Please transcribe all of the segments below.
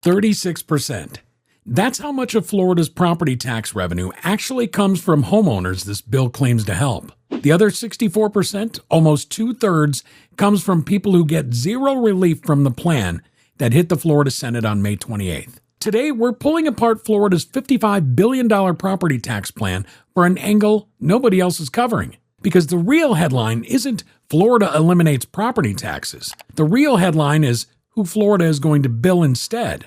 36%. That's how much of Florida's property tax revenue actually comes from homeowners this bill claims to help. The other 64%, almost two-thirds, comes from people who get zero relief from the plan that hit the Florida Senate on May 28th. Today, we're pulling apart Florida's $55 billion property tax plan for an angle nobody else is covering. Because the real headline isn't Florida eliminates property taxes. The real headline is who Florida is going to bill instead.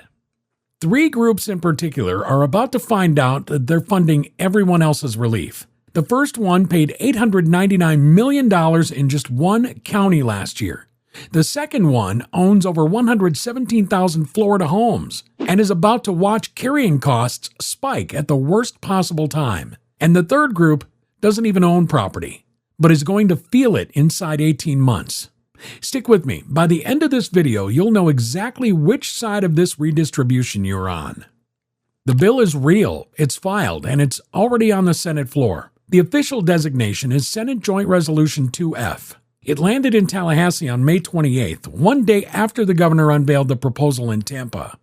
Three groups in particular are about to find out that they're funding everyone else's relief. The first one paid $899 million in just one county last year. The second one owns over 117,000 Florida homes and is about to watch carrying costs spike at the worst possible time. And the third group doesn't even own property, but is going to feel it inside 18 months. Stick with me. By the end of this video, you'll know exactly which side of this redistribution you're on. The bill is real, it's filed, and it's already on the Senate floor. The official designation is Senate Joint Resolution 2F. It landed in Tallahassee on May 28th, one day after the governor unveiled the proposal in Tampa.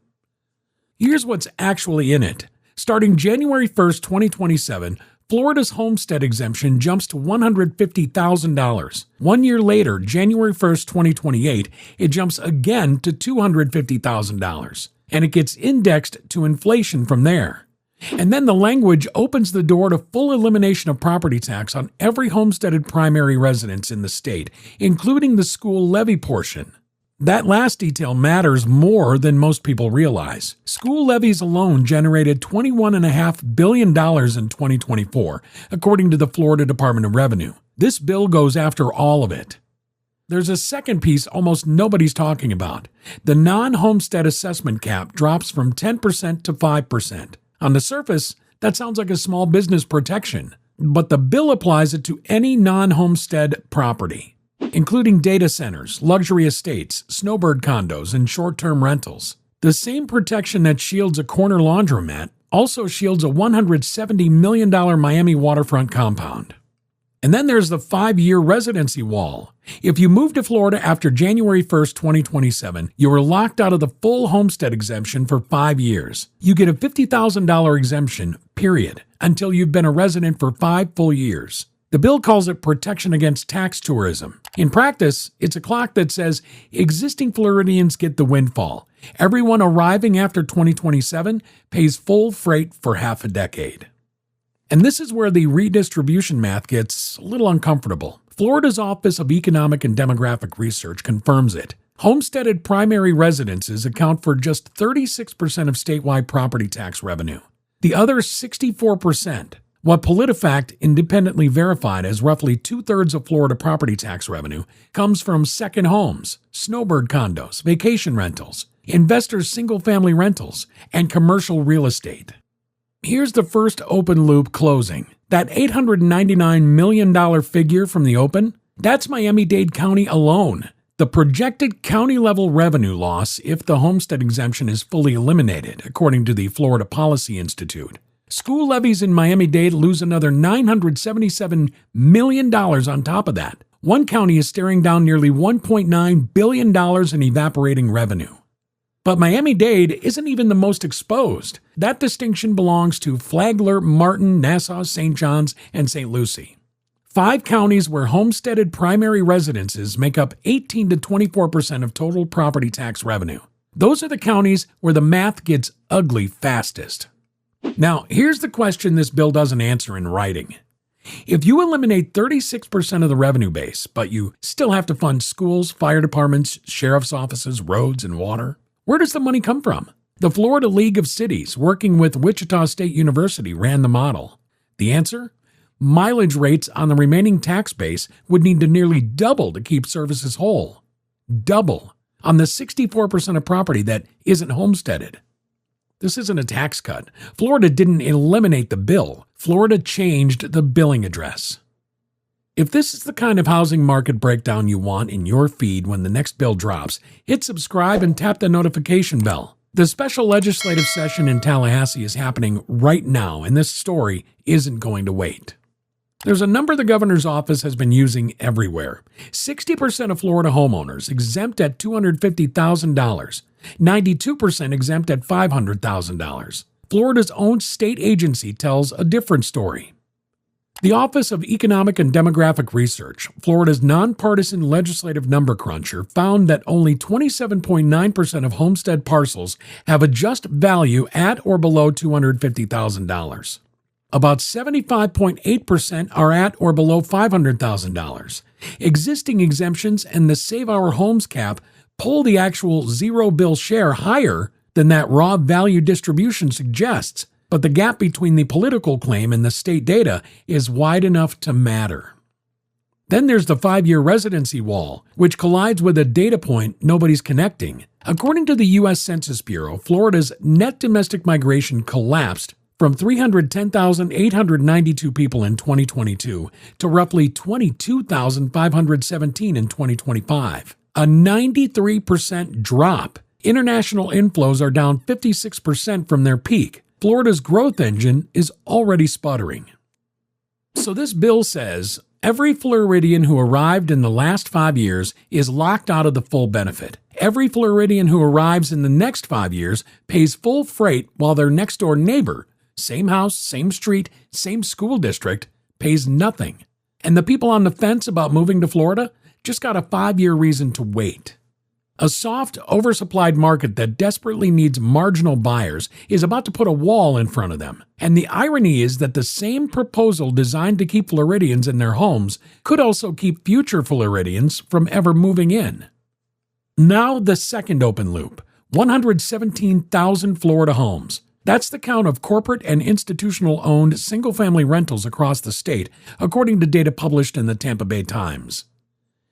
Here's what's actually in it. Starting January 1st, 2027, Florida's homestead exemption jumps to $150,000. 1 year later, January 1st, 2028, it jumps again to $250,000, and it gets indexed to inflation from there. And then the language opens the door to full elimination of property tax on every homesteaded primary residence in the state, including the school levy portion. That last detail matters more than most people realize. School levies alone generated $21.5 billion in 2024, according to the Florida Department of Revenue. This bill goes after all of it. There's a second piece almost nobody's talking about. The non-homestead assessment cap drops from 10% to 5%. On the surface, that sounds like a small business protection, but the bill applies it to any non-homestead property, including data centers, luxury estates, snowbird condos, and short-term rentals. The same protection that shields a corner laundromat also shields a $170 million Miami waterfront compound. And then there's the 5-year residency wall. If you move to Florida after January 1st, 2027, you are locked out of the full homestead exemption for 5 years. You get a $50,000 exemption, period, until you've been a resident for 5 full years. The bill calls it protection against tax tourism. In practice, it's a clock that says existing Floridians get the windfall. Everyone arriving after 2027 pays full freight for half a decade. And this is where the redistribution math gets a little uncomfortable. Florida's Office of Economic and Demographic Research confirms it. Homesteaded primary residences account for just 36% of statewide property tax revenue. The other 64%, what PolitiFact independently verified as roughly two-thirds of Florida property tax revenue, comes from second homes, snowbird condos, vacation rentals, investors' single-family rentals, and commercial real estate. Here's the first open loop closing. That $899 million figure from the open, that's Miami-Dade County alone. The projected county-level revenue loss if the homestead exemption is fully eliminated, according to the Florida Policy Institute. School levies in Miami-Dade lose another $977 million on top of that. One county is staring down nearly $1.9 billion in evaporating revenue. But Miami-Dade isn't even the most exposed. That distinction belongs to Flagler, Martin, Nassau, St. John's, and St. Lucie. 5 counties where homesteaded primary residences make up 18 to 24% of total property tax revenue. Those are the counties where the math gets ugly fastest. Now, here's the question this bill doesn't answer in writing. If you eliminate 36% of the revenue base, but you still have to fund schools, fire departments, sheriff's offices, roads, and water, where does the money come from? The Florida League of Cities, working with Wichita State University, ran the model. The answer? Mileage rates on the remaining tax base would need to nearly double to keep services whole. Double on the 64% of property that isn't homesteaded. This isn't a tax cut. Florida didn't eliminate the bill. Florida changed the billing address. If this is the kind of housing market breakdown you want in your feed when the next bill drops, hit subscribe and tap the notification bell. The special legislative session in Tallahassee is happening right now, and this story isn't going to wait. There's a number the governor's office has been using everywhere. 60% of Florida homeowners exempt at $250,000, 92% exempt at $500,000. Florida's own state agency tells a different story. The Office of Economic and Demographic Research, Florida's nonpartisan legislative number cruncher, found that only 27.9% of homestead parcels have a just value at or below $250,000. About 75.8% are at or below $500,000. Existing exemptions and the Save Our Homes cap pull the actual zero bill share higher than that raw value distribution suggests, but the gap between the political claim and the state data is wide enough to matter. Then there's the 5-year residency wall, which collides with a data point nobody's connecting. According to the U.S. Census Bureau, Florida's net domestic migration collapsed from 310,892 people in 2022 to roughly 22,517 in 2025, a 93% drop. International inflows are down 56% from their peak. Florida's growth engine is already sputtering. So this bill says every Floridian who arrived in the last 5 years is locked out of the full benefit. Every Floridian who arrives in the next 5 years pays full freight while their next-door neighbor, same house, same street, same school district, pays nothing. And the people on the fence about moving to Florida just got a 5-year reason to wait. A soft, oversupplied market that desperately needs marginal buyers is about to put a wall in front of them. And the irony is that the same proposal designed to keep Floridians in their homes could also keep future Floridians from ever moving in. Now the second open loop, 117,000 Florida homes. That's the count of corporate and institutional-owned single-family rentals across the state, according to data published in the Tampa Bay Times.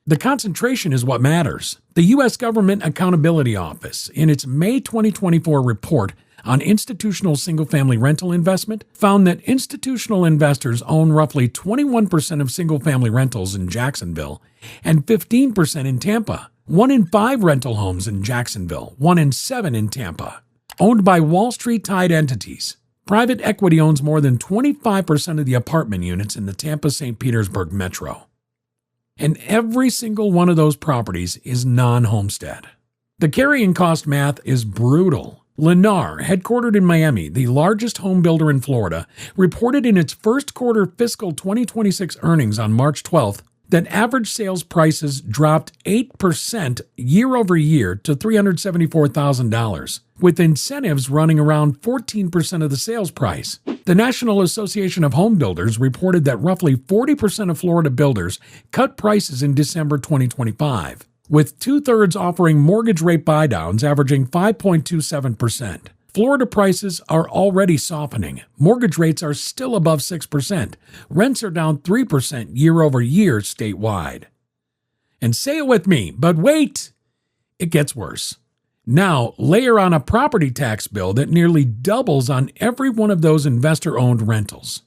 The concentration is what matters. The U.S. Government Accountability Office, in its May 2024 report on institutional single-family rental investment, found that institutional investors own roughly 21% of single-family rentals in Jacksonville and 15% in Tampa. 1 in 5 rental homes in Jacksonville, 1 in 7 in Tampa. Owned by Wall Street-tied entities. Private equity owns more than 25% of the apartment units in the Tampa-St. Petersburg metro. And every single one of those properties is non-homestead. The carrying cost math is brutal. Lennar, headquartered in Miami, the largest home builder in Florida, reported in its first quarter fiscal 2026 earnings on March 12th that average sales prices dropped 8% year over year to $374,000, with incentives running around 14% of the sales price. The National Association of Home Builders reported that roughly 40% of Florida builders cut prices in December 2025, with 2/3 offering mortgage rate buydowns averaging 5.27%. Florida prices are already softening. Mortgage rates are still above 6%. Rents are down 3% year over year statewide. And say it with me, but wait, it gets worse. Now, layer on a property tax bill that nearly doubles on every one of those investor-owned rentals.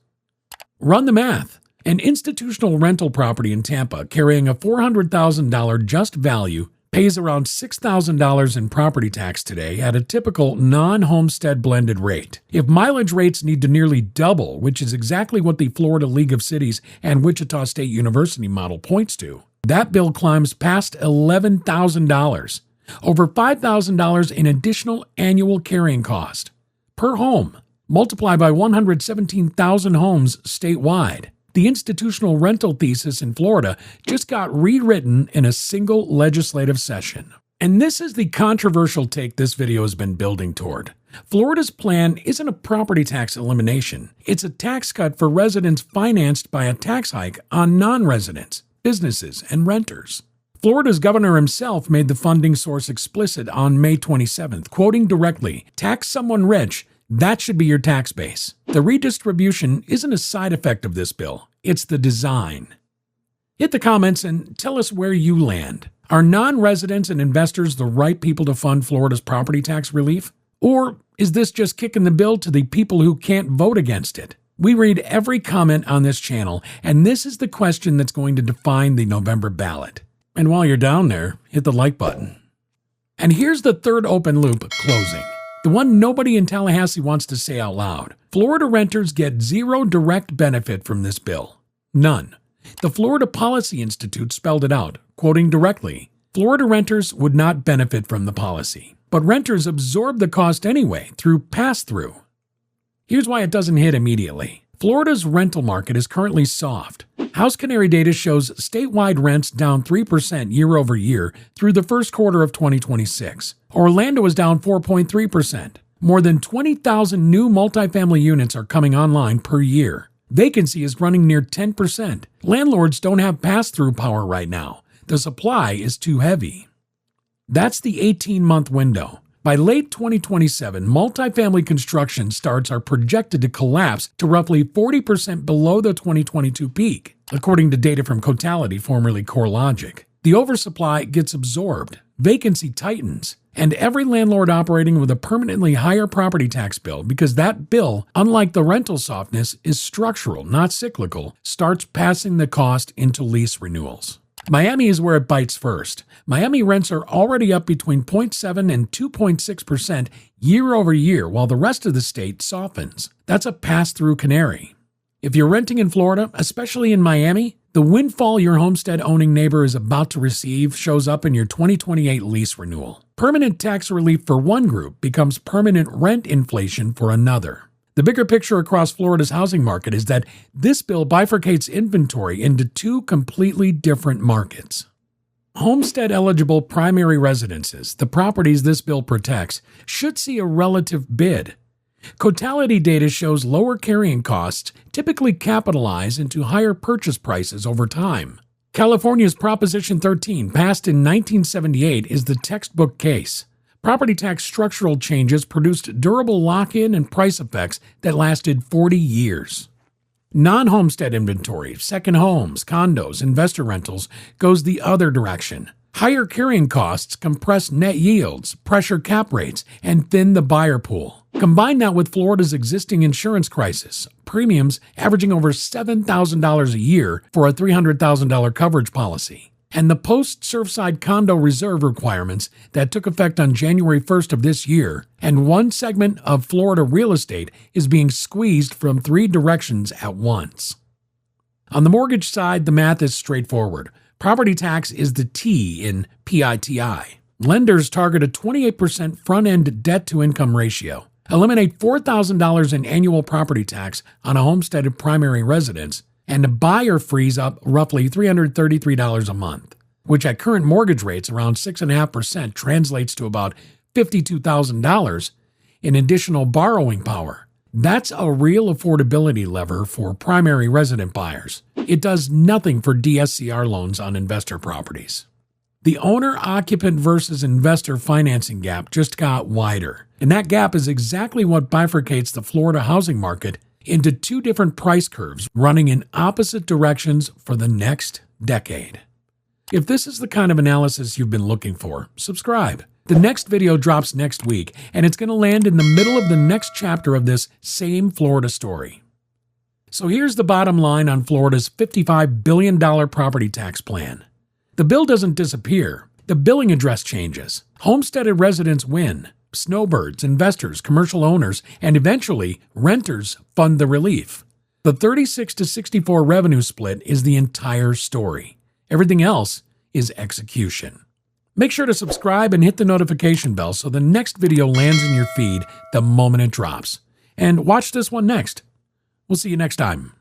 Run the math. An institutional rental property in Tampa carrying a $400,000 just value pays around $6,000 in property tax today at a typical non-homestead blended rate. If mileage rates need to nearly double, which is exactly what the Florida League of Cities and Wichita State University model points to, that bill climbs past $11,000. Over $5,000 in additional annual carrying cost per home, multiplied by 117,000 homes statewide. The institutional rental thesis in Florida just got rewritten in a single legislative session. And this is the controversial take this video has been building toward. Florida's plan isn't a property tax elimination. It's a tax cut for residents financed by a tax hike on non-residents, businesses, and renters. Florida's governor himself made the funding source explicit on May 27th, quoting directly, "Tax someone rich, that should be your tax base." The redistribution isn't a side effect of this bill, it's the design. Hit the comments and tell us where you land. Are non-residents and investors the right people to fund Florida's property tax relief? Or is this just kicking the bill to the people who can't vote against it? We read every comment on this channel, and this is the question that's going to define the November ballot. And while you're down there, hit the like button. And here's the third open loop closing. The one nobody in Tallahassee wants to say out loud. Florida renters get zero direct benefit from this bill. None. The Florida Policy Institute spelled it out, quoting directly, "Florida renters would not benefit from the policy, but renters absorb the cost anyway through pass-through." Here's why it doesn't hit immediately. Florida's rental market is currently soft. House Canary data shows statewide rents down 3% year over year through the first quarter of 2026. Orlando is down 4.3%. More than 20,000 new multifamily units are coming online per year. Vacancy is running near 10%. Landlords don't have pass-through power right now. The supply is too heavy. That's the 18-month window. By late 2027, multifamily construction starts are projected to collapse to roughly 40% below the 2022 peak, according to data from Cotality, formerly CoreLogic. The oversupply gets absorbed, vacancy tightens, and every landlord operating with a permanently higher property tax bill, because that bill, unlike the rental softness, is structural, not cyclical, starts passing the cost into lease renewals. Miami is where it bites first. Miami rents are already up between 0.7 and 2.6% year over year, while the rest of the state softens. That's a pass-through canary. If you're renting in Florida, especially in Miami, the windfall your homestead-owning neighbor is about to receive shows up in your 2028 lease renewal. Permanent tax relief for one group becomes permanent rent inflation for another. The bigger picture across Florida's housing market is that this bill bifurcates inventory into two completely different markets. Homestead-eligible primary residences, the properties this bill protects, should see a relative bid. Cotality data shows lower carrying costs typically capitalize into higher purchase prices over time. California's Proposition 13, passed in 1978, is the textbook case. Property tax structural changes produced durable lock-in and price effects that lasted 40 years. Non-homestead inventory, second homes, condos, investor rentals, goes the other direction. Higher carrying costs compress net yields, pressure cap rates, and thin the buyer pool. Combine that with Florida's existing insurance crisis, premiums averaging over $7,000 a year for a $300,000 coverage policy, and the post-Surfside condo reserve requirements that took effect on January 1st of this year, and one segment of Florida real estate is being squeezed from three directions at once. On the mortgage side, the math is straightforward. Property tax is the T in PITI. Lenders target a 28% front-end debt-to-income ratio. Eliminate $4,000 in annual property tax on a homesteaded primary residence, and a buyer frees up roughly $333 a month, which at current mortgage rates around 6.5% translates to about $52,000 in additional borrowing power. That's a real affordability lever for primary resident buyers. It does nothing for DSCR loans on investor properties. The owner-occupant versus investor financing gap just got wider, and that gap is exactly what bifurcates the Florida housing market into two different price curves running in opposite directions for the next decade. If this is the kind of analysis you've been looking for, subscribe. The next video drops next week, and it's going to land in the middle of the next chapter of this same Florida story. So here's the bottom line on Florida's $55 billion property tax plan. The bill doesn't disappear. The billing address changes. Homesteaded residents win. Snowbirds, investors, commercial owners, and eventually renters fund the relief. The 36-64 revenue split is the entire story. Everything else is execution. Make sure to subscribe and hit the notification bell so the next video lands in your feed the moment it drops. And watch this one next. We'll see you next time.